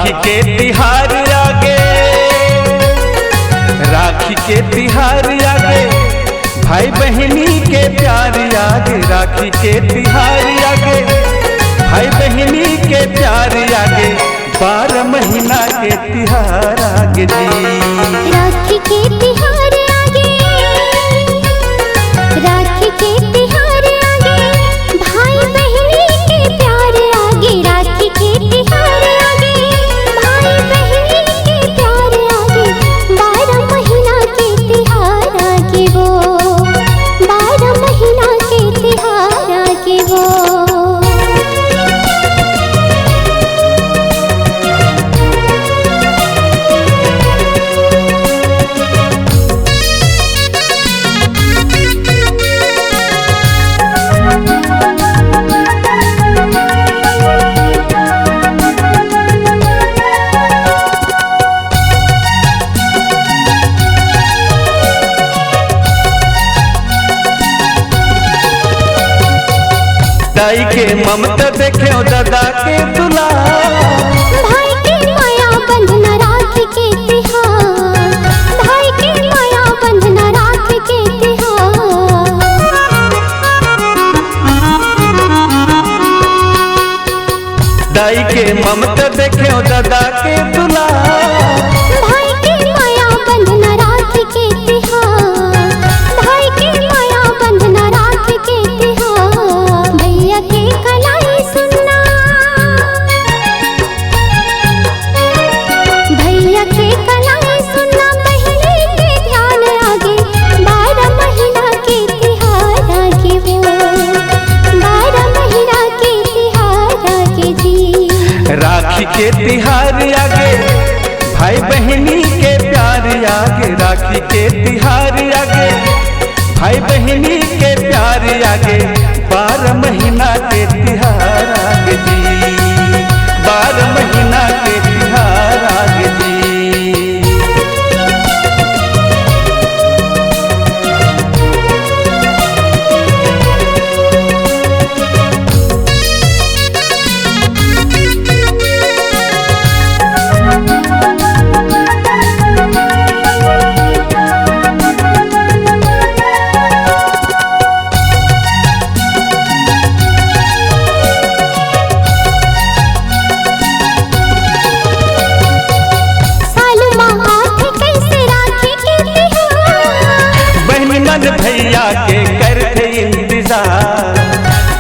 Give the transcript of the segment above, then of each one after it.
राखी के तिहार आगे, राखी के तिहार आगे, भाई बहनी के प्यार आगे। राखी के तिहार आगे, भाई बहनी के प्यार आगे, 12 महीना के तिहार आगे जी। राखी के तिहार आगे, राखी के तिहार आगे, भाई बहनी के प्यार आगे। राखी के तिहार आगे, भाई बहनी के प्यार आगे, 12 महीना के तिहार आगे वो, 12 महीना के तिहार आगे वो। दाई के ममता देखे दादा के दुलार, भाई के माया बंधना राखी के तिहार, भाई के माया बंधना राखी के तिहार। दाई के ममता देखे दादा के दुलार, भाई के माया बंधना राखी के तिहार, भाई के माया बंधना राखी के तिहार। भैया के कलाई सुनना, भैया के कलाई सुनना, बहनी के ध्यान आगे, 12 महीना के तिहार आगे वो, 12 महीना के तिहार आगे जी। राखी के तिहार आगे, भाई बहनी के प्यार आगे। राखी के तिहार आगे, भाई बहनी के प्यार आगे, 12 महीना के तिहार आगे जी। 12 महीना के तिहार आगे जी। मन भैया के करते इंतजार,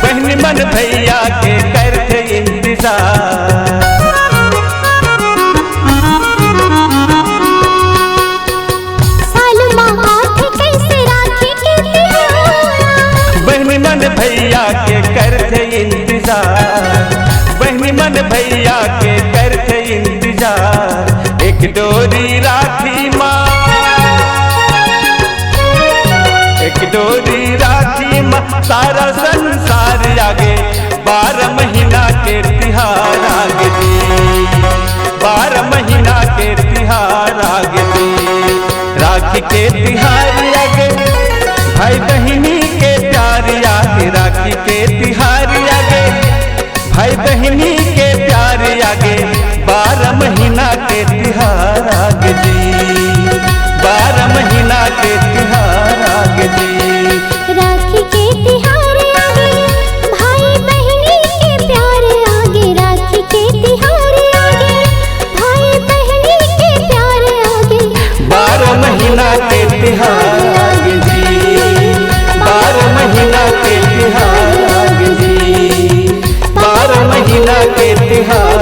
बहनी मन भैया के करते इंतजार। सालमा आँख कैसे राखी के तिहार, बहनी मन भैया के करते इंतजार, बहनी मन भैया के करते इंतजार। एक डोरी राखी माँ, एक डोरी राखी माँ, सारा संसार आगे, 12 महीना के तिहार आगे जी। 12 महीना के तिहार आगे जी। राखी के तिहार आगे, भाई बहनी के प्यार आगे। राखी के तिहार आगे, भाई बहनी के प्यार आगे, 12 महीना के तिहार आगे जी। 12 महीना के तिहार आगे जी। राखी के तिहार आगे, भाई बहनी के प्यार आगे। राखी के तिहार आगे, भाई बहनी के प्यार आगे, 12 महीना के तिहार आगे जी। 12 महीना के तिहार आगे जी। 12 महीना के तिहार